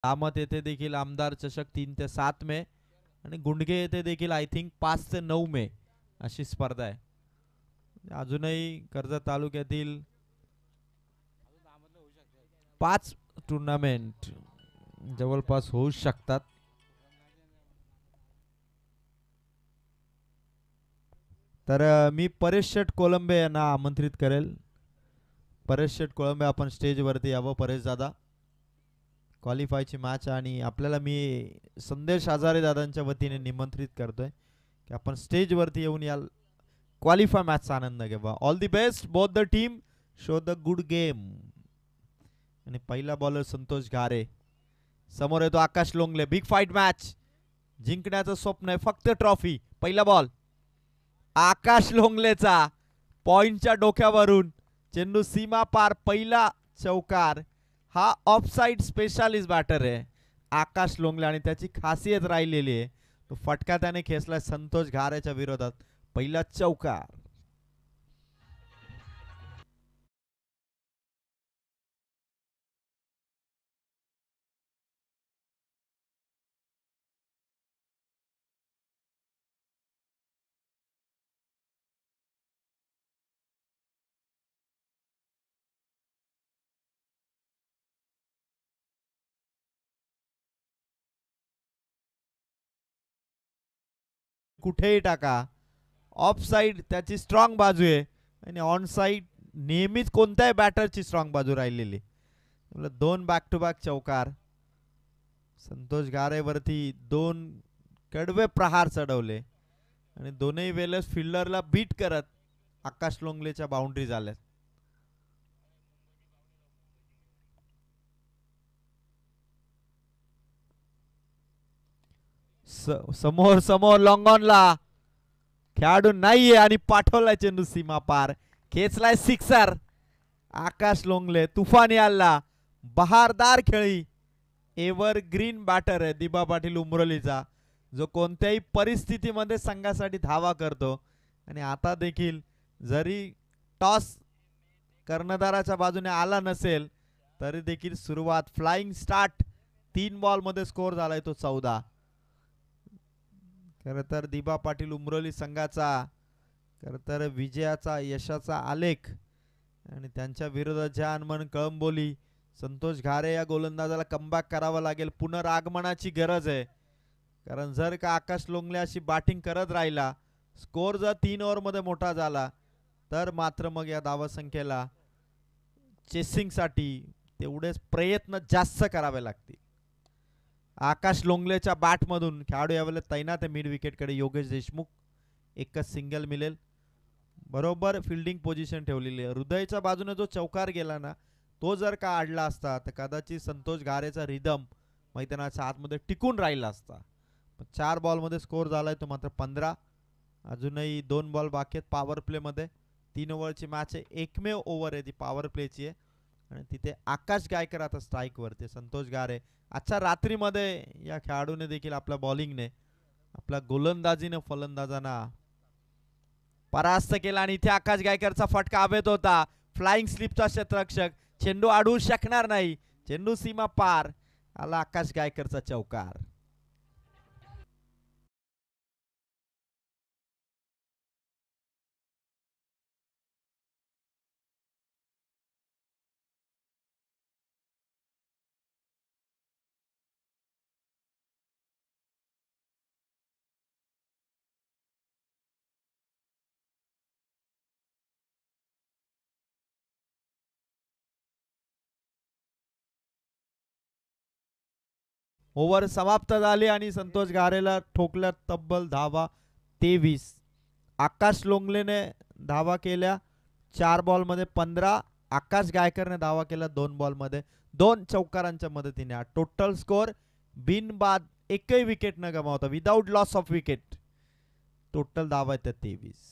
कामत येथे देखील आमदार चषक 3 ते 7 मे आणि गुंडगे येथे देखील आय थिंक 5 ते 9 मे अशी स्पर्धा आहे. अजूनही कर्जत तालुक्यातील 5 टुर्नामेंट जवळपास होऊ शकतात. तर मी परेश शेठ कोलंबे यांना आमंत्रित करेल. परेश शेठ कोळंबे आपण स्टेजवरती यावं. परेश दादा, क्वालिफायची मॅच आणि आपल्याला मी संदेश हजारे दादांच्या वतीने निमंत्रित करतोय की आपण स्टेजवरती येऊन या क्वालिफाय मॅचचा आनंद घ्यावा. All the best both the team, show the good game. आणि पहिला बॉलर संतोष घारे, समोर येतो आकाश लोंगले. बिग फाईट मॅच, जिंकण्याचं स्वप्न आहे, फक्त ट्रॉफी. पहिला बॉल आकाश लोंगलेचा पॉइंटच्या डोक्यावरून चेंडू सीमा पार, पहिला चौकार. हा ऑफसाइड स्पेशालिस्ट बॅटर आहे आकाश लोंगले आणि त्याची खासियत राहिलेली आहे. तो फटका त्याने खेचलाय संतोष घारेच्या विरोधात, पहिला चौकार. कुठेही टाका, ऑफ साइड त्याची स्ट्रॉंग बाजू आहे आणि ऑन साइड नेहमीच कोणत्याही बॅटरची स्ट्रॉंग बाजू राहिलेली. दोन बॅक टू बॅक चौकार. संतोष गारेवरती दोन कडवे प्रहार चढवले आणि दोनही वेळेस फिल्डरला बीट करत आकाश लोंगलेच्या बाउंड्री झाल्या. समोर समोर लॉंग ऑनला खेळाडू नाहीये आणि पाठवलाय चेंडू सीमा पार, खेचलाय सिक्सर. आकाश लोंगले तुफानी आला, बहारदार खेळी, एव्हर ग्रीन बॅटर आहे दिबा पाटील उमरोलीचा, जो कोणत्याही परिस्थितीमध्ये संघासाठी धावा करतो. आणि आता देखील जरी टॉस कर्णधाराच्या बाजूने आला नसेल तरी देखील सुरुवात फ्लाइंग स्टार्ट. 3 बॉलमध्ये स्कोर झालाय तो 14. खरं तर दिबा पाटील उमरोली संघाचा खरं तर विजयाचा यशाचा आलेख आणि त्यांच्या विरोधात ज्या अनमन कळंबोली. संतोष घारे या गोलंदाजाला कमबॅक करावा लागेल, पुनरागमनाची गरज आहे. कारण जर का आकाश लोंगले अशी बॅटिंग करत राहिला, स्कोर जर 3 ओव्हरमध्ये मोठा झाला तर मात्र मग या धावसंख्येला चेसिंगसाठी तेवढेच प्रयत्न जास्त करावे लागतील. आकाश लोंगलेच्या बॅटमधून खेळाडू यावेळेला तैनात आहे मिड विकेटकडे योगेश देशमुख. एकच सिंगल मिळेल, बरोबर फिल्डिंग पोझिशन ठेवलेली आहे. हृदयच्या बाजूने जो चौकार गेला ना, तो जर का आडला असता तर कदाचित संतोष घारेचा रिदम मैदानाच्या आतमध्ये टिकून राहिला असता. 4 बॉलमध्ये स्कोर झालाय तो मात्र 15. अजूनही 2 बॉल बाकी आहेत पॉवर प्लेमध्ये. 3 ओव्हरची मॅच आहे, एकमेव ओव्हर आहे ती पॉवर प्लेची आहे आणि तिथे आकाश गायकर आता स्ट्राईकवरती. संतोष घारे आजच्या रात्रीमध्ये या खेळाडूने देखील आपल्या बॉलिंगने, आपल्या गोलंदाजीने फलंदाजांना परास्त केला. आणि इथे आकाश गायकरचा फटका हवेत होता, फ्लाइंग स्लिपचा क्षेत्ररक्षक, चेंडू अडवू शकणार नाही, चेंडू सीमा पार. आला आकाश गायकरचा चौकार. ओव्हर समाप्त झाली आणि संतोष घारेला ठोकल्या तब्बल धावा 23. आकाश लोंगलेने धावा केल्या 4 बॉलमध्ये 15. आकाश गायकरने धावा केल्या 2 बॉलमध्ये 2 चौकारांच्या मदतीने. टोटल स्कोर बिनबाद एकही विकेट न गमावता, without loss of wicket, total धावा आहेत 23.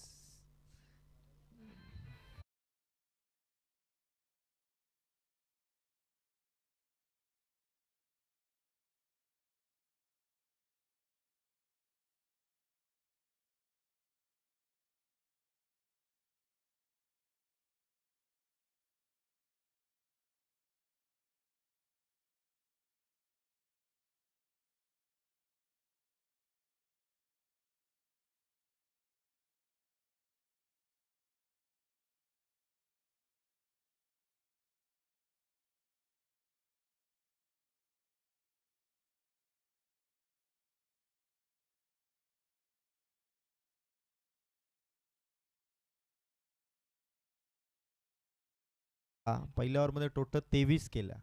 पहिल्या ओव्हरमध्ये टोटल 23 केल्या.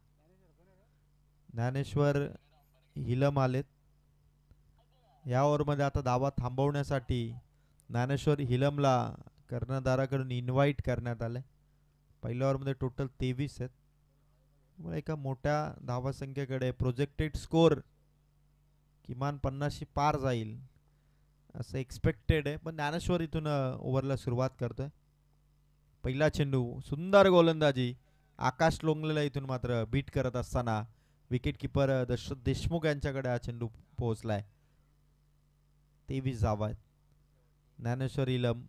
ज्ञानेश्वर हिलम आलेत या ओव्हरमध्ये. आता धावा थांबवण्यासाठी ज्ञानेश्वर हिलमला कर्णधाराकडून इन्व्हाइट करण्यात आले. पहिल्या ओव्हरमध्ये टोटल 23 आहेत. त्यामुळे एका मोठ्या धावासंख्येकडे प्रोजेक्टेड स्कोर किमान 50शी पार जाईल असं एक्सपेक्टेड आहे. पण ज्ञानेश्वर इथून ओव्हरला सुरुवात करतोय. पहिला चेंडू, सुंदर गोलंदाजी. आकाश लोंगलेला इथून मात्र बीट करत असताना विकेट किपर दशरथ देशमुख यांच्याकडे हा चेंडू पोहोचलाय. 23 धावा आहेत. ज्ञानेश्वर हिलम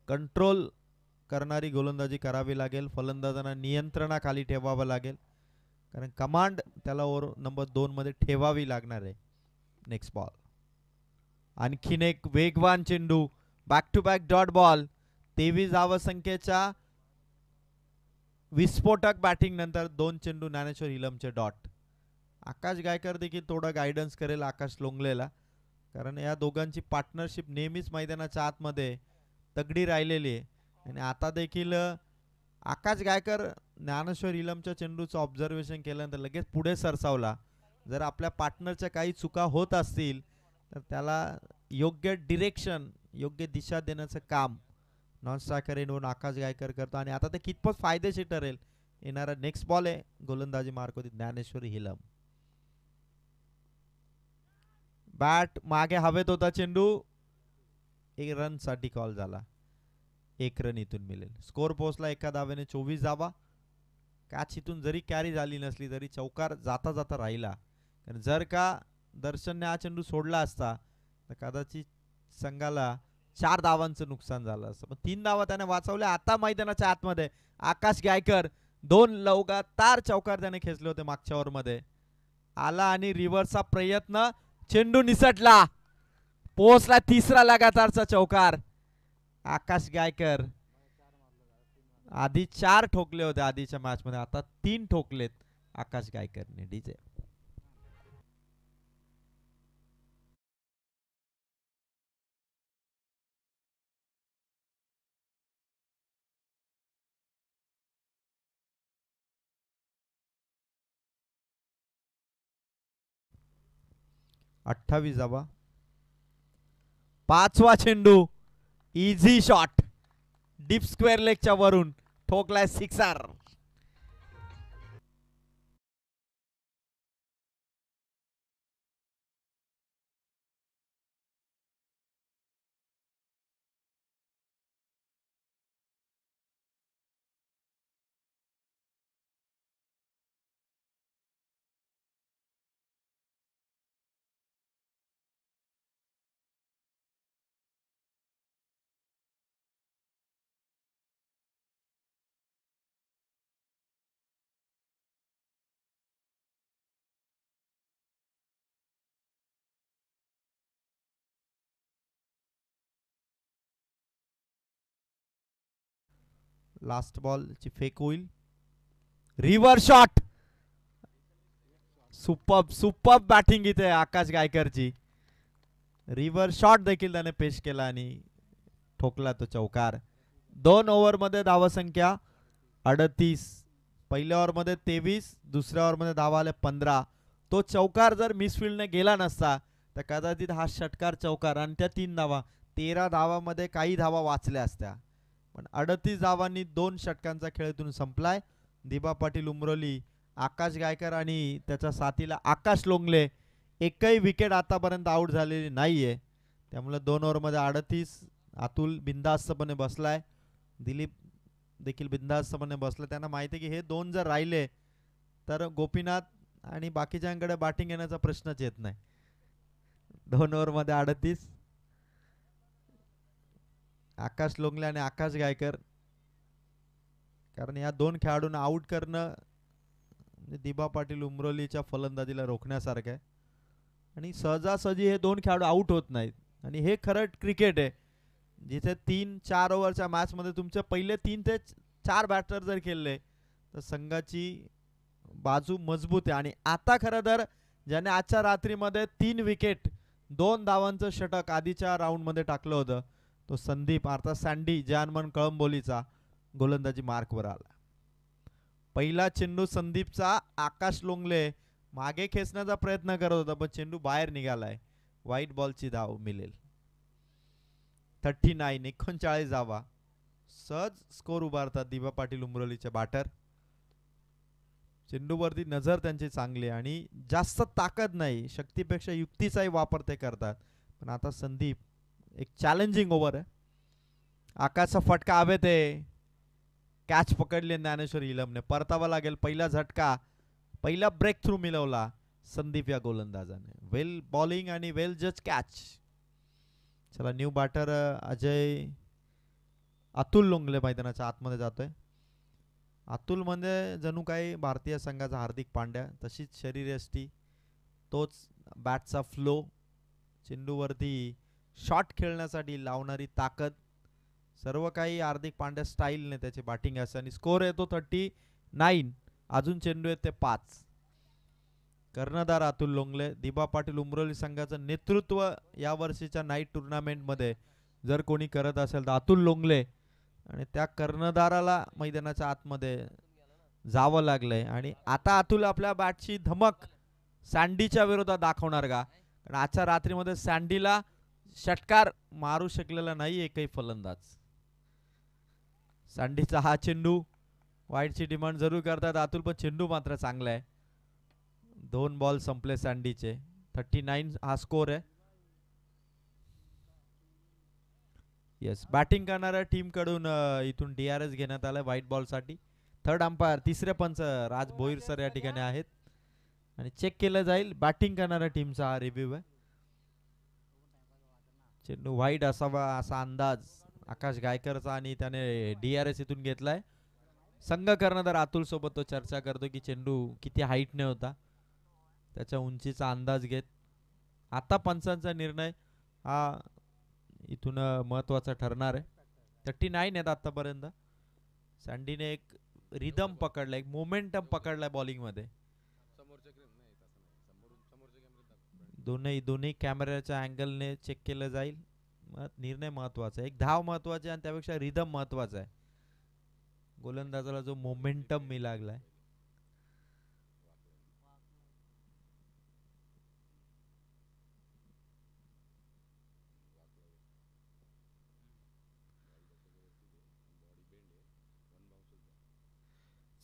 कंट्रोल करणारी गोलंदाजी करावी लागेल. फलंदाजांना नियंत्रणाखाली ठेवावं लागेल, कारण कमांड त्याला ओव्हर नंबर 2 मध्ये ठेवावी लागणार आहे. Next ball. आणखीन एक वेगवान चेंडू, back to back dot ball. 23 धावसंख्येच्या विस्फोटक बॅटिंग नंतर 2 चेंडू ज्ञानेश्वर हिलमचे डॉट. आकाश गायकर देखील थोडा गायडन्स करेल आकाश लोंगलेला, कारण या दोघांची पार्टनरशिप नेहमीच मैदानाच्या आतमध्ये तगडी राहिलेली आहे. आणि आता देखील आकाश गायकर ज्ञानेश्वर हिलमच्या चेंडूचं ऑब्झर्वेशन केल्यानंतर लगेच पुढे सरसावला. जर आपल्या पार्टनरच्या काही चुका होत असतील तर त्याला योग्य डिरेक्शन, योग्य दिशा देण्याचं काम नॉन स्ट्रायकर एंडवरून आकाश गायकर करतो. आणि आता ते कितपत फायदेशीर ठरेल. येणारा नेक्स्ट बॉल आहे, गोलंदाजी मार्क होती ज्ञानेश्वर हिलम. बॅट मागे हवेत होता चेंडू, 1 रन साठी कॉल झाला. 1 रन इथून मिळेल. स्कोर पोहोचला एका धावेने 24 धावा. कॅच इथून जरी कॅरी झाली नसली तरी चौकार जाता जाता राहिला. कारण जर का दर्शनने हा चेंडू सोडला असता तर कदाचित संघाला 4 धावांचं नुकसान झालं असतं. पण 3 धावा त्याने वाचवल्या. आता मैदानाच्या आतमध्ये आकाश गायकर 2 लगातार चौकार त्याने खेचले होते मागच्या ओव्हरमध्ये. आला आणि रिव्हर्सचा प्रयत्न, चेंडू निसटला. पोहोचला 3रा लगातारचा चौकार. आकाश गायकर आधी 4 ठोकले होते आधीच्या मॅच मध्ये, आता 3 ठोकलेत आकाश गायकरने. डीजे 28 धावा. 5वा चेंडू, इझी शॉट, डीप स्क्वेअर लेगच्या वरून ठोकलाय सिक्सर. लास्ट बॉल ची फेक होईल. रिव्हर्स शॉट, सुपर बॅटिंग इथे आकाश गायकरची. रिव्हर्स शॉट देखील त्याने पेश केला आणि ठोकला तो चौकार. 2 ओव्हरमध्ये धावसंख्या 38. पहिल्या ओव्हरमध्ये 23, दुसऱ्या ओव्हरमध्ये धावा आल्या 15. तो चौकार जर मिसफिल्डने गेला नसता तर कदाचित हा षटकार चौकार आणि त्या 3 धावा, 13 धावामध्ये काही धावा वाचल्या असत्या. पण 38 धावांनी 2 षटकांचा खेळ इथून संपलाय. दिबा पाटील उमरोली, आकाश गायकर आणि त्याच्या साथीला आकाश लोंगले एकही विकेट आतापर्यंत आउट झालेली नाहीये. त्यामुळे 2 ओव्हरमध्ये 38. अतुल बिंदास्तपणे बसलाय, दिलीप देखील बिंदास्तपणे बसला. त्यांना माहिती आहे की हे 2 जर राहिले तर गोपीनाथ आणि बाकीच्यांकडे बॅटिंग येण्याचा प्रश्नच येत नाही. 2 ओव्हरमध्ये 38. आकाश लोंगले आणि आकाश गायकर, कारण या 2 खेळाडूंना आउट करणं दिबा पाटील उमरोलीच्या फलंदाजीला रोखण्यासारखं आहे. आणि सहजासहजी हे 2 खेळाडू आउट होत नाहीत. आणि हे खरं क्रिकेट आहे जिथे 3-4 ओव्हरच्या मॅच मध्ये तुमचे पहिले 3 ते 4 बॅटर जर खेळले तर संघाची बाजू मजबूत आहे. आणि आता खरं तर ज्याने आजच्या रात्रीमध्ये 3 विकेट 2 धावांचं षटक आधीच्या राऊंड मध्ये टाकलं होतं तो संदीप अर्थात सँडी जानमन कळंबोलीचा गोलंदाजी मार्कवर आला. पहिला चेंडू संदीपचा आकाश लोंगले मागे खेचण्याचा प्रयत्न करत होता पण चेंडू बाहेर निघालाय. व्हाईट बॉलची धाव मिळेल. 39 39 धावा. सहज स्कोर उभारतात दिबा पाटील उमरोलीचे बॅटर. चेंडूवरती नजर त्यांची चांगली आणि जास्त ताकद नाही, शक्तीपेक्षा युक्तीचाही वापर ते करतात. पण आता संदीप एक चॅलेंजिंग ओव्हर आहे. आकाशचा फटका हवेत आहे. कॅच पकडली ज्ञानेश्वर इलमने. परतावा लागेल. पहिला झटका, पहिला ब्रेक थ्रू मिळवला संदीप या गोलंदाजाने. वेल बॉलिंग आणि वेल जज कॅच. चला न्यू बॅटर अजय अतुल लोंगले मैदानाच्या आतमध्ये जातोय. अतुल म्हणजे जणू काही भारतीय संघाचा हार्दिक पांड्या, तशीच शरीरयष्टी, तोच बॅटचा फ्लो, चेंडूवरती शॉट खेळण्यासाठी लावणारी ताकद, सर्व काही हार्दिक पांड्या स्टाईलने त्याची बॅटिंग असते. आणि स्कोर येतो 39. अजून चेंडू आहेत ते 5. कर्णधार अतुल लोंगले. दिबा पाटील उमरोली संघाचं नेतृत्व या वर्षीच्या नाईट टुर्नामेंटमध्ये जर कोणी करत असेल तर अतुल लोंगले. आणि त्या कर्णधाराला मैदानाच्या आतमध्ये जावं लागलंय. आणि आता अतुल आपल्या बॅटची धमक सँडीच्या विरोधात दाखवणार का? कारण आजच्या रात्रीमध्ये सँडीला षटकार मारू शकलेला नाही एकही फलंदाज. सँडीचा हा चेंडू, वाईटची डिमांड जरूर करतात अतुल, पण चेंडू मात्र चांगला आहे. 2 बॉल संपले सँडीचे. 39 हा स्कोर आहे. येस, बॅटिंग करणाऱ्या टीम कडून इथून DRS घेण्यात आलाय व्हाईट बॉल साठी. थर्ड अंपायर, तिसरे पंच राज भोईर सर या ठिकाणी आहेत आणि चेक केलं जाईल बॅटिंग करणाऱ्या टीमचा हा रिव्ह्यू आहे. चेंडू व्हाईट असावा असा अंदाज आकाश गायकरचा आणि त्याने DRS इथून घेतलाय. संघ कर्णधार अतुल सोबत तो चर्चा करतो की चेंडू किती हाईटने होता, त्याच्या उंचीचा अंदाज घेत. आता पंचांचा निर्णय हा इथून महत्वाचा ठरणार आहे. 39 आहेत आतापर्यंत. सँडीने एक रिदम पकडला, एक मोमेंटम पकडलाय बॉलिंग मध्ये. दोन्ही कॅमेऱ्याच्या अँगलने चेक केलं जाईल. निर्णय महत्वाचा आहे. एक धाव महत्वाची आणि त्यापेक्षा रिदम महत्वाचा आहे. गोलंदाजाला जो मोमेंटम मिळालाय.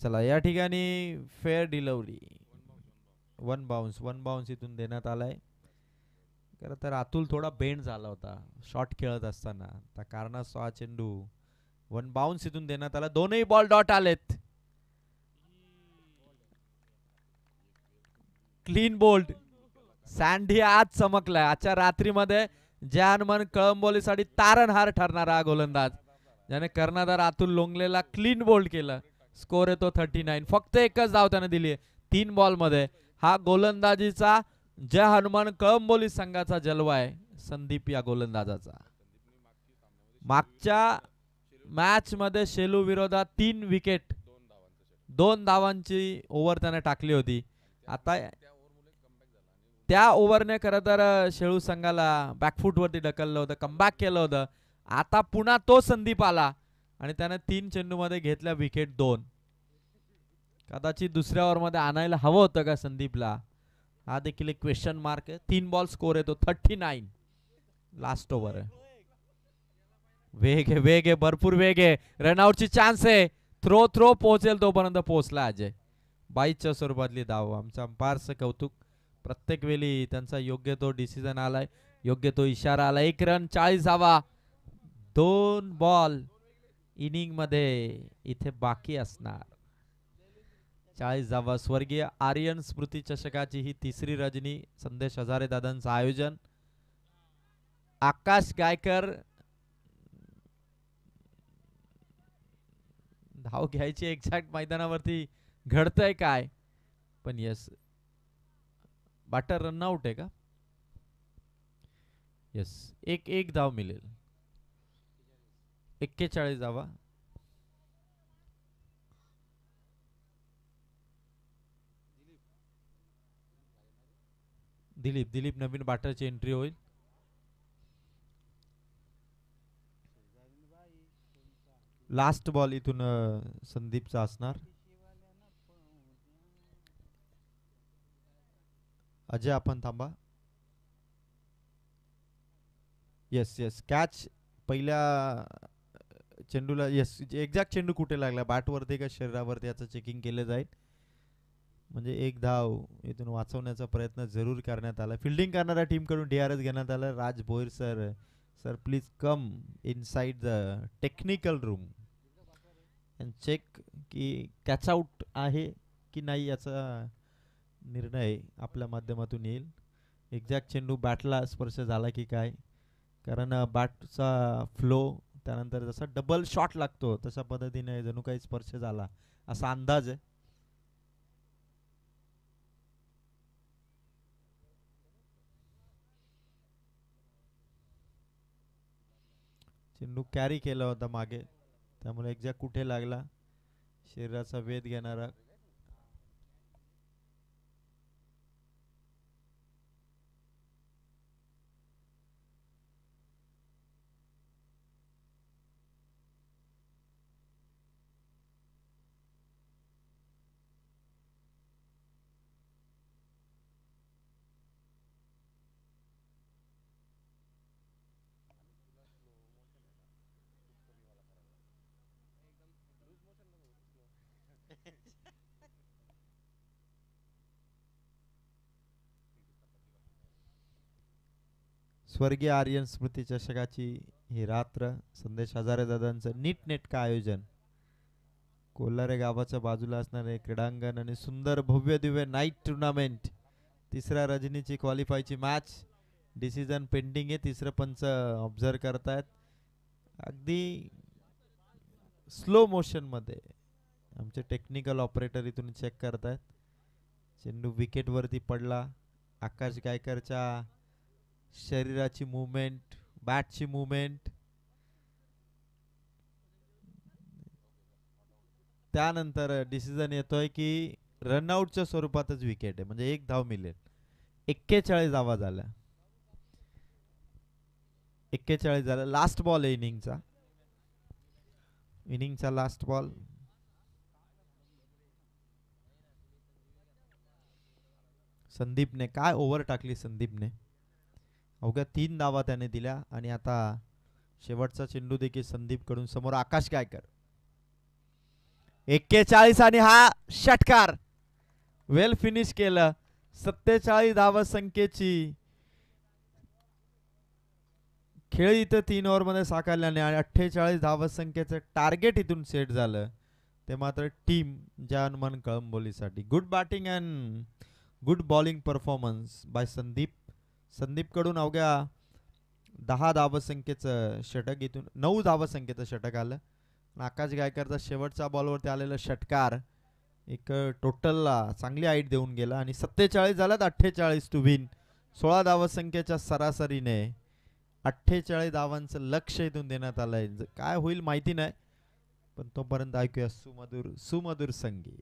चला या ठिकाणी फेअर डिलिव्हरी. वन बाउन्स इथून देण्यात आलाय. खरं तर अतुल थोडा बेंड झाला होता शॉट खेळत असताना, त्या कारणास्तव हा चेंडू वन बाउन्स इथून देण्यात आला. दोनही बॉल डॉट आलेत. Clean bowled. सँडी आज चमकलाय. आजच्या रात्रीमध्ये जानमन कळंबोलीसाठी तारणहार ठरणारा हा गोलंदाज, ज्याने कर्णधार अतुल लोंगलेला क्लीन बोल्ड केलं. स्कोर येतो 39. फक्त एकच धाव त्याने दिली 3 बॉल मध्ये. हा गोलंदाजीचा जय हनुमान कळंबोली संघाचा जलवा आहे संदीप या गोलंदाजाचा. मागच्या मॅच मध्ये शेलू विरोधात 3 विकेट 2 धावांची ओव्हर त्याने टाकली होती. आता त्या ओव्हरने खरं तर शेळू संघाला बॅकफूट वरती ढकललं होतं, कमबॅक केलं होतं. आता पुन्हा तो संदीप आला आणि त्याने 3 चेंडू मध्ये घेतल्या विकेट 2. कदाचित दुसऱ्या ओव्हर मध्ये आणायला हवं होतं का संदीपला, हा देखील एक क्वेश्चन मार्क आहे. 3 बॉल स्कोर येतो 39. लास्ट ओव्हर आहे. वेग आहे भरपूर वेग आहे. रनआउटची चान्स आहे. थ्रो पोहोचेल तोपर्यंत पोहोचला अजय. 22च्या स्वरूपातली धाव. आमचं अंपायरचं कौतुक. प्रत्येक वेळी त्यांचा योग्य तो डिसिजन आलाय, योग्य तो इशारा आला. 1 रन 40 धावा. 2 बॉल इनिंग मध्ये इथे बाकी असणार. 40 धावा. स्वर्गीय आर्यन स्मृती चषकाची ही तिसरी रजनी. संदेश हजारे दादांचं आयोजन. आकाश गायकर धाव घ्यायची एक्झॅक्ट मैदानावरती घडतंय काय, पण यस बॅटर रनआउट आहे का? यस, एक धाव मिळेल. 41 धावा. दिलीप नवीन बॅटरची एंट्री होईल. लास्ट बॉल इथून संदीपचा असणार. अजय आपण थांबा. Yes yes catch. पहिल्या चेंडूला येस एक्झॅक्ट चेंडू कुठे लागला बॅटवरती का शरीरावरती याचं चेकिंग केलं जाईल. म्हणजे एक धाव इथून वाचवण्याचा प्रयत्न जरूर करण्यात आला. फिल्डिंग करणाऱ्या टीमकडून DRS घेण्यात आलं. Raj Bhoir sir, sir please come inside the technical room and check की कॅच आउट आहे की नाही याचा निर्णय आपल्या माध्यमातून येईल. एक्झॅक्ट चेंडू बॅटला स्पर्श झाला की काय, कारण बॅटचा फ्लो त्यानंतर जसा डबल शॉट लागतो तशा पद्धतीने जणू काही स्पर्श झाला असा अंदाज आहे. चेंडू कॅरी केला होता मागे, त्यामुळे एक्झॅक्ट कुठे लागला शरीराचा वेध घेणारा. स्वर्गीय आर्यन स्मृती चषकाची ही रात्र, संदेश हजारे दादांचं नीटनेटकं आयोजन, कोल्हारे गावाच्या बाजूला असणारे क्रीडांगण आणि सुंदर भव्य दिव्य नाईट टुर्नामेंट. तिसऱ्या रजनीची क्वालिफायची मॅच, डिसिजन पेंडिंग आहे. तिसरं पंच ऑब्झर्व करतायत अगदी स्लो मोशन मध्ये. आमचे टेक्निकल ऑपरेटर इथून चेक करतायत. चेंडू विकेट वरती पडला. आकाश गायकरच्या शरीराची मुवमेंट, बॅटची मुवमेंट, त्यानंतर डिसिजन येतोय की रनआउटच्या स्वरूपातच विकेट आहे, म्हणजे एक धाव मिळेल. 41 धावा झाल्या. 41 झाला. लास्ट बॉल आहे इनिंगचा. इनिंगचा लास्ट बॉल. संदीपने काय ओव्हर टाकली संदीपने. अवघ्या 3 धावा त्याने दिल्या आणि आता शेवटचा चेंडू देखील संदीप कडून समोर आकाश गायकर. 41 आणि हा षटकार वेल फिनिश केलं. 47 धावा संख्येची खेळ इथं 3 ओव्हर मध्ये साकारल्याने आणि 48 धावा संख्येचं टार्गेट इथून सेट झालं. ते मात्र टीम जानमन कळंबोलीसाठी. Good batting and good bowling performance by Sandeep. Sandeep कडून अवघ्या 10 धावसंख्येचं षटक, इथून 9 धावसंख्येचं षटक आलं. आकाश गायकरचा शेवटच्या बॉलवरती आलेला षटकार एक टोटलला चांगली हाईट देऊन गेला आणि 47 झाल्यात 48 टू विन. 16 धावसंख्येच्या सरासरीने 48 धावांचं लक्ष इथून देण्यात आलंय. काय होईल माहिती नाही, पण तोपर्यंत ऐकूया सुमधुर सुमधुर संगीत.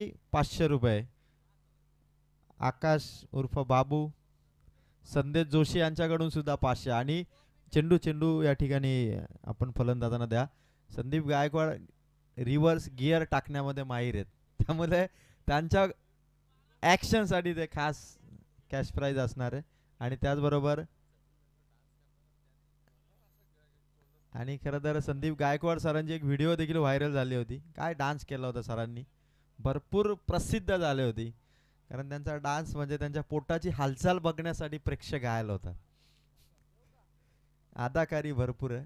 500 रुपये. आकाश उर्फ बाबू, संदेश जोशी यांच्याकडून सुद्धा 500. आणि चेंडू चेंडू या ठिकाणी आपण फलंदाजांना द्या. संदीप गायकवाड रिव्हर्स गिअर टाकण्यामध्ये माहीर आहेत, त्यामुळे त्यांच्या ॲक्शनसाठी ते खास कॅश प्राईज असणार आहे. आणि त्याचबरोबर आणि खरं तर संदीप गायकवाड सरांची एक व्हिडिओ देखील व्हायरल झाली होती. काय डान्स केला होता सरांनी, भरपूर प्रसिद्ध झाले होती. कारण त्यांचा डान्स म्हणजे त्यांच्या पोटाची हालचाल बघण्यासाठी प्रेक्षक आले होता. अदाकारी भरपूर आहे,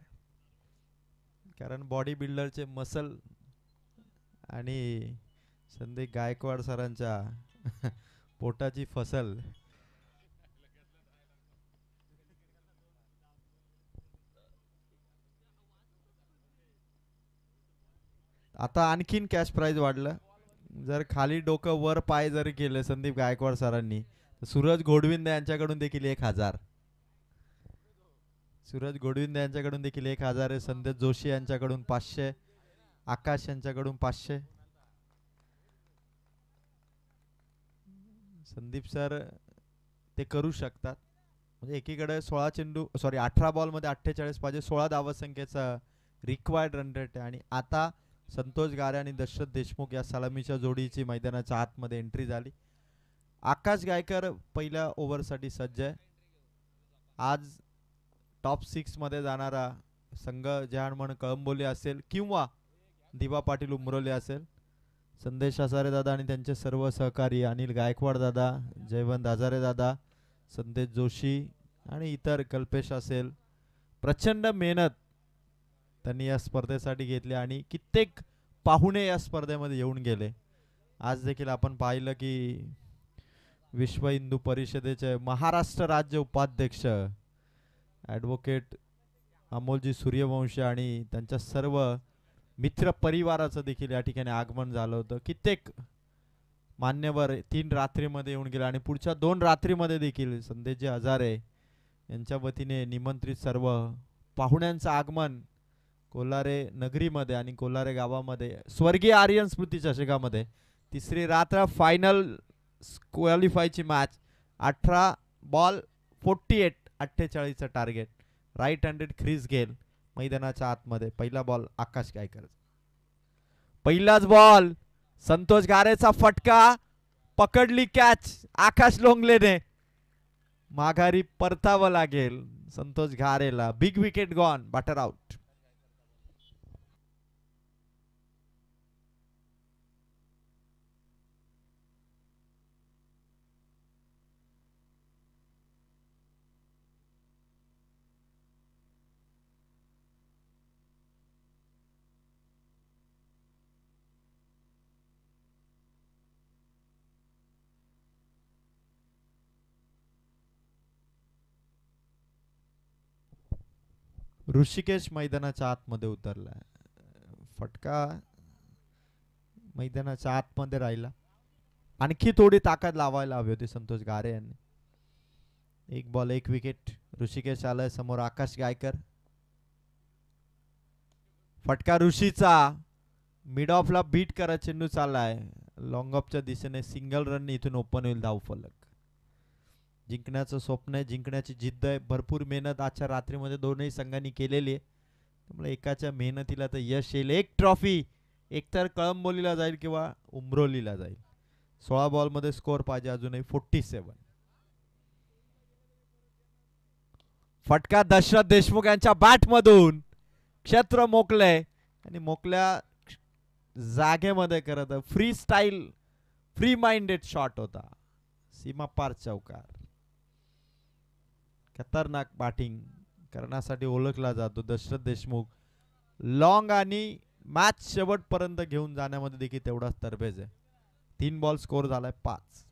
कारण बॉडी बिल्डरचे मसल आणि संदीप गायकवाड सरांच्या पोटाची फसल. आता आणखीन कॅश प्राइज वाढलं. जर खाली डोकं वर पाय जर केले संदीप गायकवाड सरांनी, तर सूरज घोडविंदे यांच्याकडून देखील 1000. सूरज घोडविंदे यांच्याकडून देखील 1000 आहे. संदेश जोशी यांच्याकडून 500. आकाश यांच्याकडून 500. संदीप सर ते करू शकतात. म्हणजे एकीकडे 18 बॉलमध्ये 48 पाहिजे, 16 धावसंख्येचा रिक्वायर्ड रन रेट आहे. आणि आता संतोष गारे आणि दशरथ देशमुख या सलामीच्या जोडीची मैदानाच्या आतमध्ये एंट्री झाली. आकाश गायकर पहिल्या ओव्हरसाठी सज्ज आहे. आज टॉप 6 मध्ये जाणारा संघ जहानमन कळंबोली असेल किंवा दिबा पाटील उमरोली असेल. संदेश हजारे दादा आणि त्यांचे सर्व सहकारी, अनिल गायकवाड दादा, जयवंत हजारे दादा, संदेश जोशी आणि इतर, कल्पेश असेल, प्रचंड मेहनत त्यांनी या स्पर्धेसाठी घेतली आणि कित्येक पाहुणे या स्पर्धेमध्ये येऊन गेले. आज देखील आपण पाहिलं की विश्व हिंदू परिषदेचे महाराष्ट्र राज्य उपाध्यक्ष ॲडव्होकेट अमोलजी सूर्यवंशी आणि त्यांच्या सर्व मित्र परिवाराचं देखील या ठिकाणी आगमन झालं होतं. कित्येक मान्यवर 3 रात्रीमध्ये येऊन गेले आणि पुढच्या 2 रात्रीमध्ये देखील संदेशजी हजारे यांच्या वतीने निमंत्रित सर्व पाहुण्यांचं आगमन कोल्हारे नगरीमध्ये आणि कोल्हारे गावामध्ये स्वर्गीय आर्यन स्मृती चषकामध्ये. तिसरी रात्र, फायनल क्वालिफायची match. 18 ball 48 target. Right handed Chris Gayle मैदानाच्या आतमध्ये. पहिला बॉल आकाश गायकर. पहिलाच बॉल, संतोष गारेचा फटका, पकडली कॅच आकाश लोंगलेने. माघारी परतावं लागेल संतोष गारेला. Big wicket gone, batter out. Rishikesh मैदानाच्या आतमध्ये उतरला. फटका मैदानाच्या आतमध्ये राहिला. आणखी थोडी ताकद लावायला हवी होती संतोष गारे यांनी. 1 बॉल 1 विकेट. ऋषिकेश आलाय समोर. आकाश गायकर. फटका ऋषीचा. मिड ऑफला बीट करत चेंडू चाललाय लॉंग ऑफच्या दिशेने. सिंगल रन इथून ओपन होईल धावफलक. जिंकण्याचं स्वप्न आहे, जिंकण्याची जिद्द आहे. भरपूर मेहनत आजच्या रात्रीमध्ये दोनही संघांनी केलेली आहे, त्यामुळे एकाच्या मेहनतीला तर यश येईल. एक ट्रॉफी एकतर कळंबोलीला जाईल किंवा उमरोलीला जाईल. 16 बॉलमध्ये स्कोअर पाहिजे अजूनही 47. फटका दशरथ देशमुख यांच्या बॅटमधून. क्षेत्र मोकलंय आणि मोकल्या जागेमध्ये करत free style, free minded shot होता. सीमा पार चौकार. खतरनाक बॅटिंग करण्यासाठी ओळखला जातो दशरथ देशमुख. लॉंग आणि मॅच शेवटपर्यंत घेऊन जाण्यामध्ये देखील तेवढाच तरबेज आहे. 3 बॉल स्कोर झालाय 5.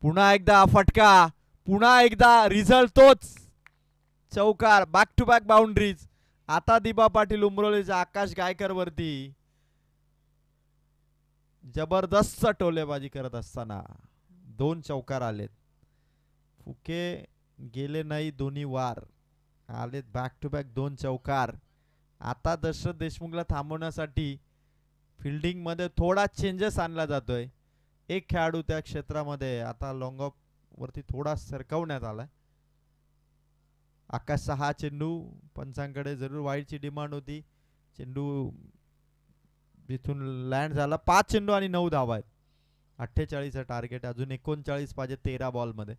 पुन्हा एकदा फटका, पुन्हा एकदा रिझल्ट तोच. चौकार, बॅक टू बॅक बाउंड्रीज. आता दिबा पाटील उमरोलीच्या आकाश गायकर वरती जबरदस्त टोलेबाजी करत असताना 2 चौकार आलेत. फुके गेले नाही दोन्ही वार, आलेत बॅक टू बॅक 2 चौकार. आता दशरथ देशमुखला थांबवण्यासाठी फिल्डिंग मध्ये थोडा चेंजेस आणला जातोय. एक खेळाडू त्या क्षेत्रामध्ये आता लॉंग ऑफ वरती थोडा सरकवण्यात आलाय. आकाशचा हा चेंडू पंचांकडे जरूर वाईडची डिमांड होती. चेंडू जिथून लँड झाला. 5 चेंडू आणि 9 धावा आहेत. 48 टार्गेट. अजून 39 पाहिजे 13 बॉल मध्ये.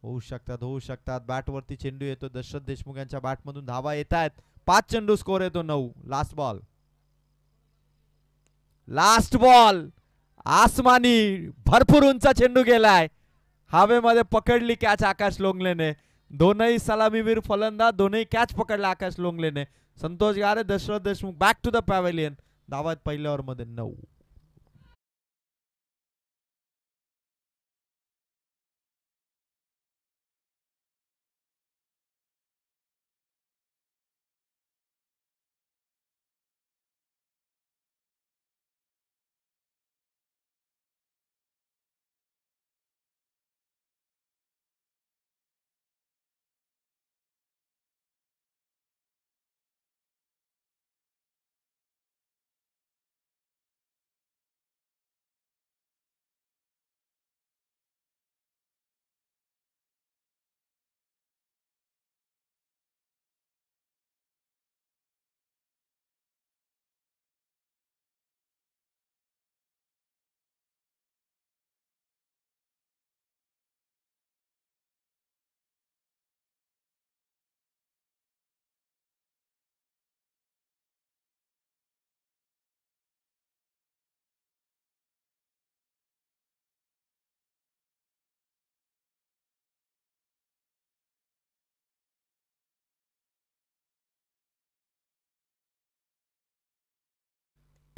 होऊ शकतात. बॅट वरती चेंडू येतो. दशरथ देशमुख यांच्या बॅट मधून धावा येत आहेत. 5 चेंडू स्कोर येतो 9. लास्ट बॉल आसमानी भरपूर उंच चेंडू गेलाय. हवेमध्ये पकडली कॅच आकाश लोंगलेने. दोनही सलामीवीर फलंदाज दोनही कॅच पकडला आकाश लोंगलेने. Santosh Gare Dasharath Deshmukh back to the pavilion. धावा पहिल्या ओव्हर मध्ये 9.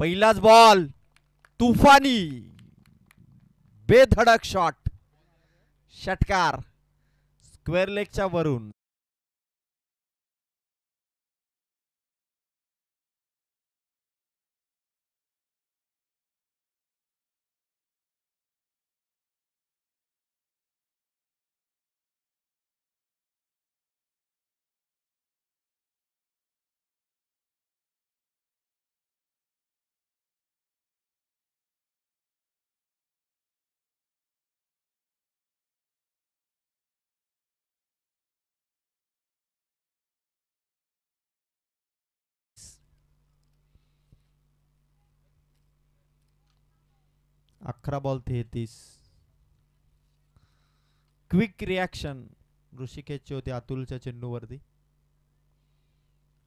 पहिलाच बॉल तुफानी बेधडक शॉट. षटकार स्क्वेअर लेगच्या वरून. अकरा बॉल 33. क्विक रिॲक्शन ऋषिकेशची होती अतुलच्या चेंडूवरती.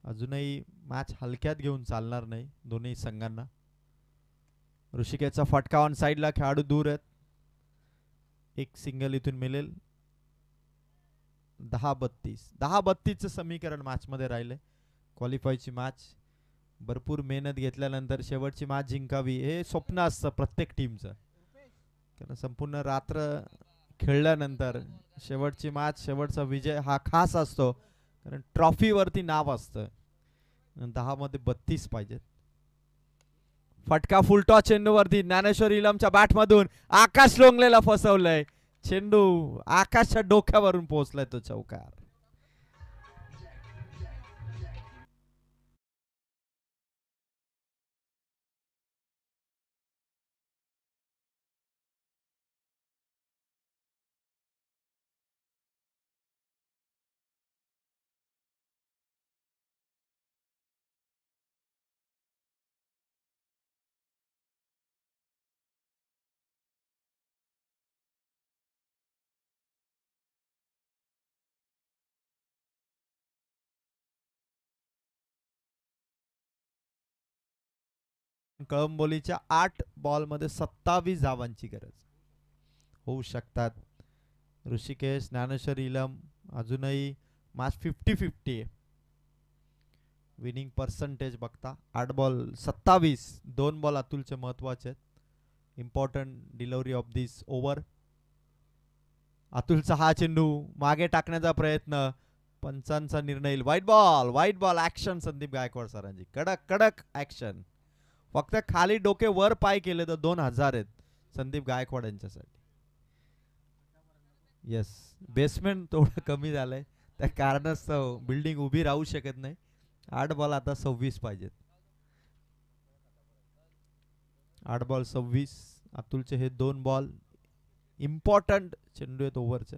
अजूनही मॅच हलक्यात घेऊन चालणार नाही दोन्ही संघांना. ऋषिकेशचा फटका ऑन साइडला. खेळाडू दूर आहेत. एक सिंगल इथून मिळेल. 10-32 समीकरण मॅच मध्ये राहिले. क्वालिफायची मॅच. भरपूर मेहनत घेतल्यानंतर शेवटची मॅच जिंकावी हे स्वप्न असतं प्रत्येक टीमचं. कारण संपूर्ण रात्र खेळल्यानंतर शेवटची मॅच शेवटचा विजय हा खास असतो. कारण ट्रॉफीवरती नाव असतं. 10 मध्ये 32 पाहिजेत. फटका फुलटॉस चेंडूवरती. ज्ञानेश्वर इलमच्या बॅटमधून आकाश लोंगलेला फसवलंय. चेंडू आकाशच्या डोक्यावरून पोहोचलाय तो चौकार. कळंबोलीच्या 8 बॉल मध्ये 27 धावांची गरज. होऊ शकतात. ऋषिकेश ज्ञानेश्वर इलम अजूनही मॅच 50-50 आहे. विनिंग पर्सेंटेज बघता 8 बॉल 27. 2 बॉल अतुलचे महत्वाचे आहेत. Important delivery of this over. अतुलचा हा चेंडू मागे टाकण्याचा प्रयत्न. पंचांचा निर्णय. White ball action Sandeep Gaikwad सरांची. कडक ऍक्शन. फक्त खाली डोके वर पाय केले तर 2000 आहेत संदीप गायकवाड यांच्यासाठी. येस बेसमेंट थोडं कमी झालंय त्या कारणास्तव बिल्डिंग उभी राहू शकत नाही. 8 बॉल आता 26 पाहिजेत. 8 बॉल 26. अतुलचे हे 2 बॉल इम्पॉर्टंट चेंडू आहेत ओव्हरचे.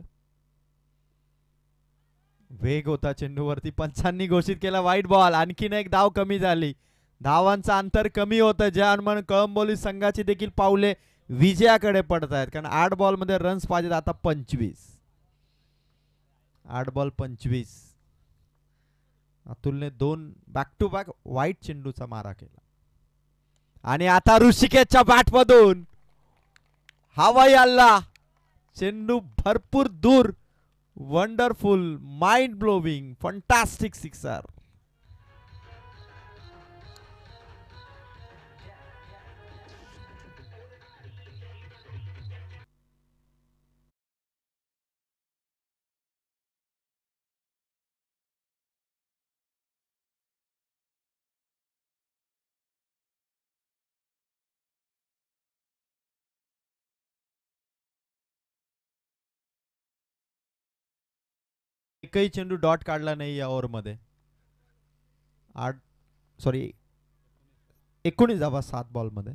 वेग होता चेंडूवरती. पंचांनी घोषित केला वाईट बॉल. आणखीन एक धाव कमी झाली. धावांचं अंतर कमी होतं. ज्या अनुमान कळंबोली संघाची देखील पावले विजयाकडे पडत आहेत, कारण 8 बॉल मध्ये रन्स पाहिजेत आता 25. 8 बॉल 25. अतुलने 2 बॅक टू बॅक वाईट चेंडूचा मारा केला. आणि आता ऋषिकेशच्या बॅट मधून हवाई हल्ला. चेंडू भरपूर दूर. Wonderful, mind blowing, fantastic sixer. एकही चेंडू डॉट काढला नाही या ओव्हरमध्ये. 19 धावा 7 बॉल मध्ये.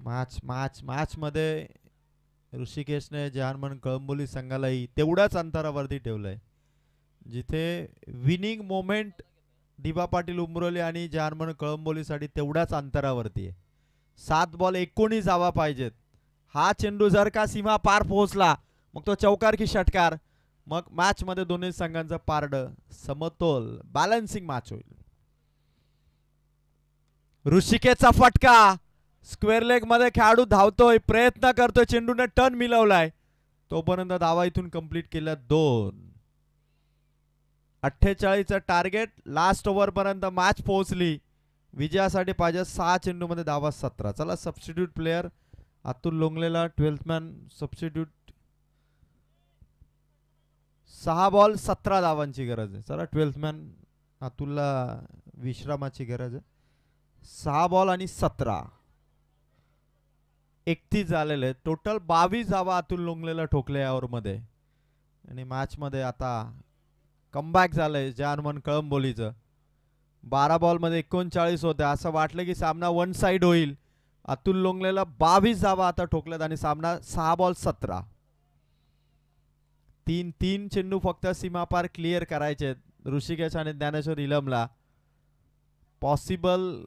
मॅच मध्ये ऋषिकेशने जहानमन कळंबोली संघालाही तेवढ्याच अंतरावरती ठेवलंय जिथे विनिंग मोमेंट दिबा पाटील उमरोली आणि जहानमन कळंबोलीसाठी तेवढ्याच अंतरावरती आहे. 7 बॉल 19 धावा पाहिजेत. हा चेंडू जर का सीमा पार पोहोचला मग तो चौकार की षटकार. मग मॅच मध्ये दोन्ही संघांचं पारड समतोल बॅलन्सिंग मॅच होईल. ऋषिकेशचा फटका. स्क्वेअर लेग मध्ये खेळाडू धावतोय, प्रयत्न करतोय, चेंडूने टर्न मिळवलाय. तोपर्यंत धावा इथून कंप्लीट केल्या 2. 48चं टार्गेट. लास्ट ओव्हर पर्यंत मॅच पोहोचली. विजयासाठी पाहिजे 6 चेंडू मध्ये धावा 17. चला सबस्टिट्यूट प्लेयर अतुल लोंगलेला 12th मॅन सबस्टिट्यूट. 6 बॉल 17 धावांची गरज आहे. चला 12th मॅन अतुलला विश्रामाची गरज आहे. 6 बॉल आणि 17 31 झालेले. टोटल 22 धावा अतुल लोंगलेला ठोकले या ओव्हरमध्ये. आणि मॅच मध्ये आता कमबॅक झालंय जहानमन कळंबोलीचं. 12 बॉल मध्ये 39 होते. असं वाटलं की सामना वन साइड होईल. अतुल लोंगलेला 22 धावा आता ठोकल्यात आणि सामना 6 बॉल 17. 3 चेंडू फक्त सीमापार क्लिअर करायचे ऋषिकेश आणि ज्ञानेश्वर इलमला. पॉसिबल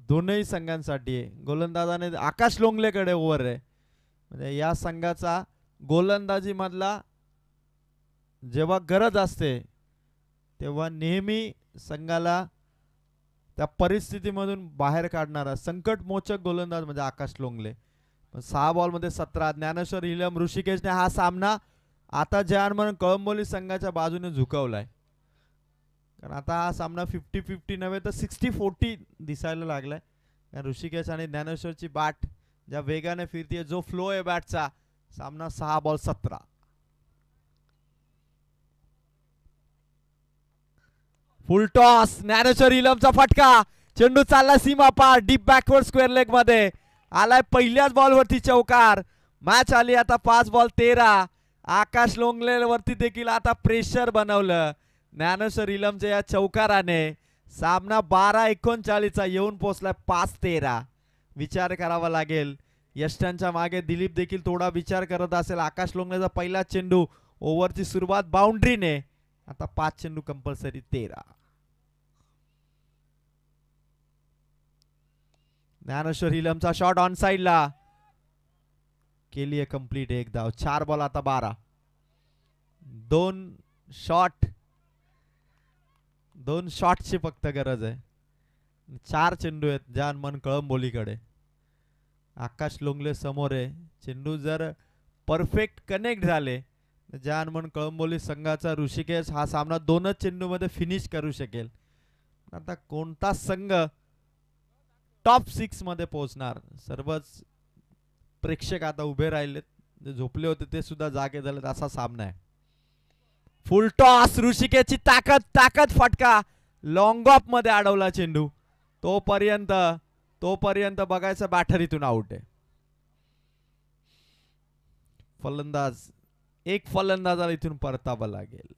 दोनही संघांसाठी. गोलंदाजाने आकाश लोंगलेकडे ओव्हर आहे. म्हणजे या संघाचा गोलंदाजी मधला जेव्हा गरज असते तेव्हा नेहमी संघाला त्या परिस्थितीमधून बाहेर काढणारा संकटमोचक गोलंदाज म्हणजे आकाश लोंगले. 6 बॉल मध्ये 17. ज्ञानेश्वर इलम ऋषिकेशने हा सामना आता जहानमन कळंबोली संघाच्या बाजूने झुकवलाय. कारण आता हा सामना 50-50 नव्हे तर 60-40 दिसायला लागलाय. कारण ऋषिकेश आणि ज्ञानेश्वरची बॅट ज्या वेगाने फिरते, जो फ्लो आहे बॅटचा, सामना 6 बॉल 17. Full toss. ज्ञानेश्वर इलमचा फटका. चेंडू चालला सीमा पार. डीप बॅकवर्ड स्क्वेअर लेग मध्ये आलाय. पहिल्याच बॉल वरती चौकार. मॅच आली आता 5 बॉल 13. आकाश लोंगले वरती देखील आता प्रेशर बनवलं ज्ञानेश्वर इलमच्या या चौकाराने. सामना 12-39 येऊन पोहोचलाय 5-13. विचार करावा लागेल. यष्टांच्या मागे दिलीप देखील थोडा विचार करत असेल. आकाश लोंगलेचा पहिला चेंडू. ओव्हरची सुरुवात बाउंड्रीने. आता 5 चेंडू कंपल्सरी 13. ज्ञानेश्वर इलमचा शॉट ऑन साइडला केली आहे कंप्लीट. 1 धाव. 4 बॉल आता 12. 2 शॉटची फक्त गरज आहे. 4 चेंडू आहेत जहानमन कळंबोलीकडे. आकाश लोंगले समोर आहे. चेंडू जर परफेक्ट कनेक्ट झाले जहानमन कळंबोली संघाचा ऋषिकेश हा सामना 2च चेंडू मध्ये फिनिश करू शकेल. आता कोणता संघ टॉप 6 मध्ये पोहोचणार? सर्वच प्रेक्षक आता उभे राहिलेत. जे झोपले होते ते सुद्धा जागे झालेत. असा सामना आहे. फुल टॉस. ऋषिकेशची ताकद फटका. लॉंग ऑफ मध्ये अडवला चेंडू. तोपर्यंत बघायचं बॅटर इथून आउट आहे. फलंदाज एक फलंदाजाला इथून परतावं लागेल.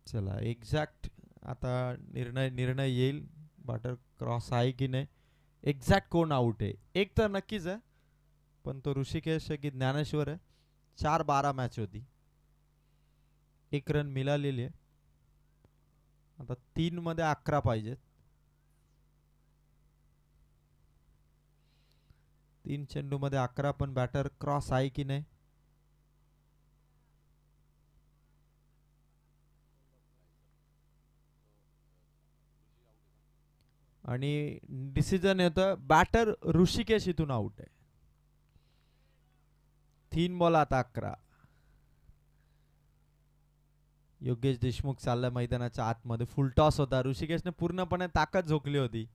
चला एक्झॅक्ट आता निर्णय येईल. बॅटर क्रॉस आहे की नाही, एक्झॅक्ट कोण आउट आहे. एक तर नक्कीच आहे, पण तो ऋषिकेश की ज्ञानेश्वर आहे. 4-12 मॅच होती, 1 रन मिळालेली आहे. आता 3 मध्ये 11 पाहिजेत. 3 चेंडू मध्ये 11, पण बॅटर क्रॉस आहे की नाही. आणि डिसिजन येतं बॅटर ऋषिकेश इथून आउट आहे. 3 बॉल आता 11. योगेश देशमुख चालला मैदानाच्या आतमध्ये. फुल टॉस होता. ऋषिकेशने पूर्णपणे ताकद झोकली होती,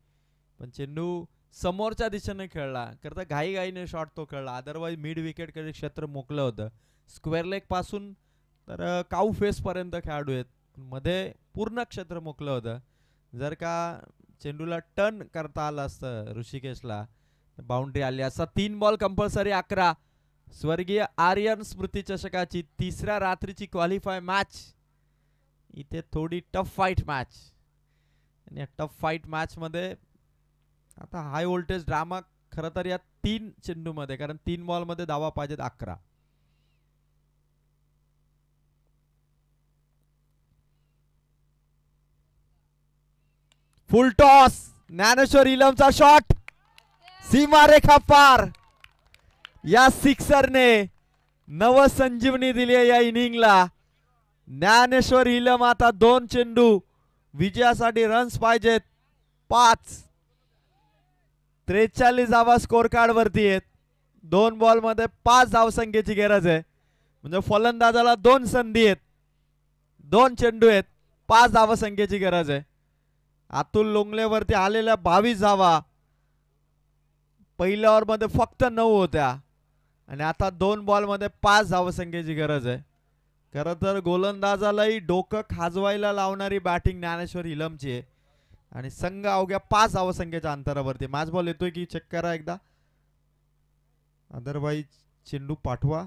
पण चेंडू समोरच्या दिशेने खेळला करता घाईघाईने शॉट तो खेळला. अदरवाईज मिड विकेट कडे क्षेत्र मोकळं होतं. स्क्वेअर लेग पासून तर काऊ फेस पर्यंत खेळाडू आहेत, मध्ये पूर्ण क्षेत्र मोकळं होतं. जर का चेंडूला टर्न करता आलं असतं ऋषिकेशला, बाउंड्री आली असता. 3 बॉल कंपल्सरी 11. स्वर्गीय आर्यन स्मृती चषकाची तिसऱ्या रात्रीची क्वालिफाय मॅच. इथे थोडी टफ फाईट मॅच, आणि या टफ फाईट मॅच मध्ये आता हाय व्होल्टेज ड्रामा खरं तर या 3 चेंडू मध्ये, कारण 3 बॉल मध्ये धावा पाहिजेत 11. फुल टॉस, ज्ञानेश्वर इलमचा शॉट सीमारेखा पार. या सिक्सरने नवसंजीवनी दिली या इनिंगला. ज्ञानेश्वर इलम आता 2 चेंडू विजयासाठी रन्स पाहिजेत 5. 43 धावा स्कोर कार्ड वरती आहेत. 2 बॉल मध्ये 5 धावसंख्येची गरज आहे. म्हणजे फलंदाजाला 2 संधी आहेत, 2 चेंडू आहेत, 5 धावसंख्येची गरज आहे. अतुल लोंगलेवरती आलेल्या 22 धावा पहिल्या ओव्हर मध्ये फक्त 9 होत्या, आणि आता 2 बॉल मध्ये 5 धावसंख्येची गरज आहे. खरं तर गोलंदाजालाही डोकं खाजवायला लावणारी बॅटिंग ज्ञानेश्वर इलमची आहे, आणि संघ अवघ्या 5 धावसंख्येच्या अंतरावरती. मॅच बॉल येतोय की चेक करा एकदा, अदरवाईज चेंडू पाठवा,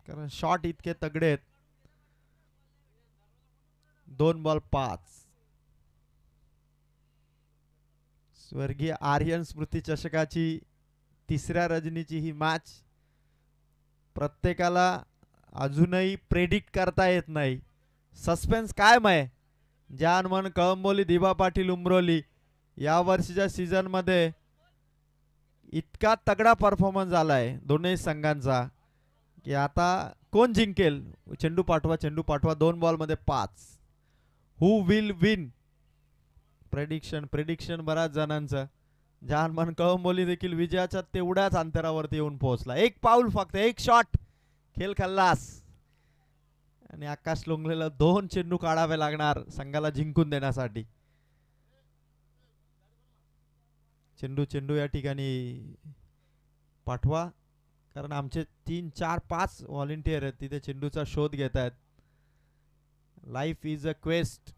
कारण शॉट इतके तगडे आहेत. 2 बॉल 5. स्वर्गीय आर्यन स्मृती चषकाची तिसऱ्या रजनीची ही मॅच. प्रत्येकाला अजूनही प्रेडिक्ट करता येत नाही. सस्पेन्स कायम आहे. जानमन कळंबोली, दिबा पाटील उमरोली या वर्षीच्या सीझन मध्ये इतका तगडा परफॉर्मन्स झालाय दोन्ही संघांचा की आता कोण जिंकेल. चेंडू पाठवा, चेंडू पाठवा. 2 बॉल मध्ये 5. हु विल विन. प्रेडिक्शन बऱ्याच जणांचं. जानमन कळंबोली देखील विजयाच्या तेवढ्याच अंतरावरती येऊन पोहोचला. 1 पाऊल फक्त, 1 शॉट, खेळ खल्लास. आणि आकाश लोंगलेला 2 चेंडू काढावे लागणार संघाला जिंकून देण्यासाठी. चेंडू या ठिकाणी पाठवा, कारण आमचे 3, 4, 5 व्हॉलेंटियर आहेत तिथे चेंडूचा शोध घेत आहेत. Life is a quest.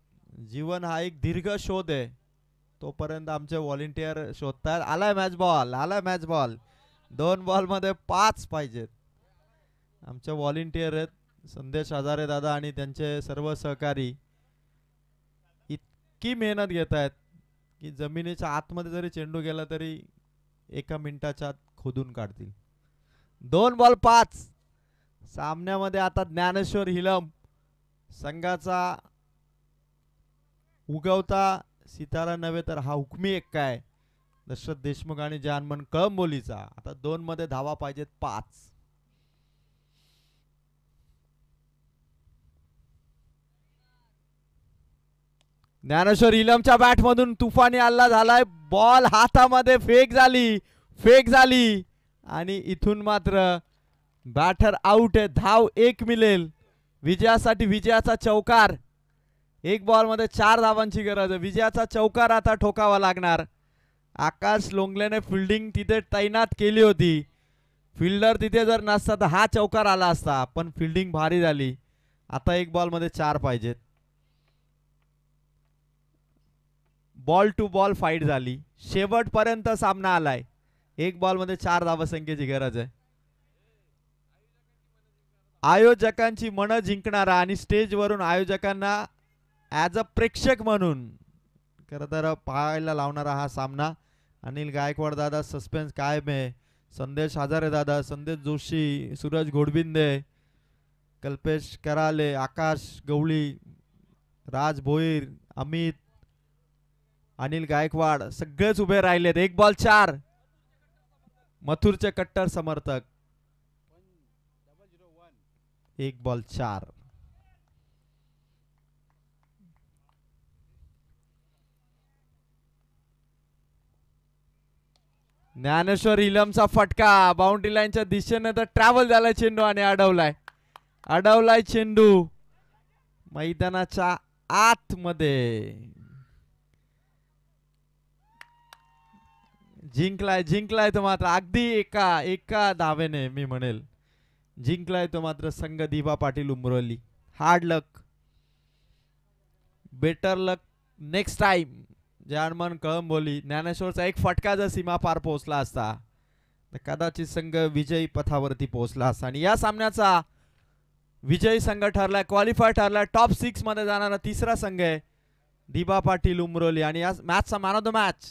जीवन हा एक दीर्घ शोध आहे. तोपर्यंत आमचे व्हॉलेंटियर शोधतात. आलाय मॅच बॉल. 2 बॉल मध्ये 5 पाहिजेत. आमचे व्हॉलेंटियर आहेत संदेश हजारे दादा आणि त्यांचे सर्व सहकारी. इतकी मेहनत घेत आहेत की जमिनीच्या आतमध्ये जरी चेंडू गेला तरी 1 मिनिटाच्या आत खोदून काढतील. 2 बॉल 5. सामन्यामध्ये आता ज्ञानेश्वर इलम संघाचा उगवता सितारा नव्हे तर हा हुकमी एक्का आहे. दशरथ देशमुख आणि जानमन कळंबोलीचा. आता 2 मध्ये धावा पाहिजेत 5. ज्ञानेश्वर इलमच्या बॅट मधून तुफानी हल्ला झालाय. बॉल हातामध्ये फेक झाली आणि इथून मात्र बॅटर आउट आहे. धाव 1 मिळेल विजयासाठी. विजयाचा चौकार. 1 बॉल मध्ये 4 धावांची गरज आहे. विजयाचा चौकार आता ठोकावा लागणार. आकाश लोंगलेने फिल्डिंग तिथे तैनात केली होती. फिल्डर तिथे जर नसता तर हा चौकार आला असता, पण फिल्डिंग भारी झाली. आता 1 बॉल मध्ये 4 पाहिजेत. बॉल टू बॉल फाईट झाली, शेवटपर्यंत सामना आलाय. एक बॉल मध्ये 4 धावसंख्येची गरज आहे. आयोजकांची मनं जिंकणारा आणि स्टेजवरून आयोजकांना ॲज अ प्रेक्षक म्हणून खरं तर पाहायला लावणारा हा सामना. अनिल गायकवाड दादा सस्पेन्स कायम आहे. संदेश हजारे दादा, संदेश जोशी, सूरज घोडबिंदे, कल्पेश कराले, आकाश गवळी, राज भोईर, अमित, अनिल गायकवाड सगळेच उभे राहिलेत. एक बॉल 4. मथुरचे कट्टर समर्थक. एक बॉल 4. ज्ञानेश्वर इलमचा फटका बाउंड्री लाईनच्या दिशेने तर ट्रॅव्हल झालाय चेंडू आणि अडवलाय चेंडू मैदानाच्या आतमध्ये. जिंकलाय तो मात्र अगदी एका धावेने मी म्हणेल जिंकलाय तो मात्र संघ दिबा पाटील उमरोली. हार्ड लक, बेटर लक नेक्स्ट टाइम. जानमन कळंबोली. ज्ञानेश्वरचा एक फटका जर सीमा पार पोहोचला असता तर कदाचित संघ विजयी पथावरती पोहोचला असता आणि या सामन्याचा विजयी संघ ठरलाय, क्वालिफाय ठरलाय. टॉप 6 मध्ये जाणारा तिसरा संघ आहे दिबा पाटील उमरोली. आणि या मॅचचा मॅन ऑफ द मॅच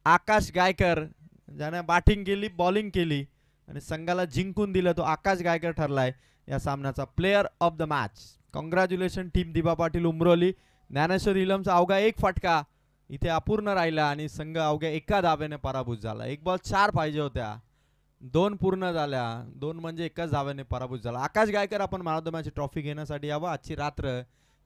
आकाश गायकर, ज्याने बॅटिंग केली, बॉलिंग केली आणि संघाला जिंकून दिलं, तो आकाश गायकर ठरलाय या सामन्याचा player of the match. Congratulation team दिबा पाटील उमरोली. ज्ञानेश्वर इलमचा अवघा एक फटका इथे अपूर्ण राहिला आणि संघ अवघ्या एका धावेने पराभूत झाला. एक बॉल 4 पाहिजे होत्या, 2 पूर्ण झाल्या. 2 म्हणजे एकाच धावेने पराभूत झाला. आकाश गायकर आपण man of the match trophy घेण्यासाठी यावं. आजची रात्र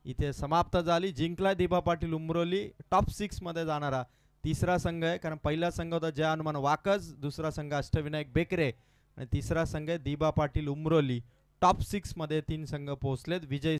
इथे समाप्त झाली. जिंकला दिबा पाटील उमरोली. टॉप 6 मध्ये जाणारा तिसरा संघ आहे, कारण पहिला संघ होता जय हनुमान वाकज, दुसरा संघ अष्टविनायक बेकरे आणि तिसरा संघ दिबा पाटील उमरोली. टॉप 6 मध्ये 3 संघ पोहोचलेत. विजय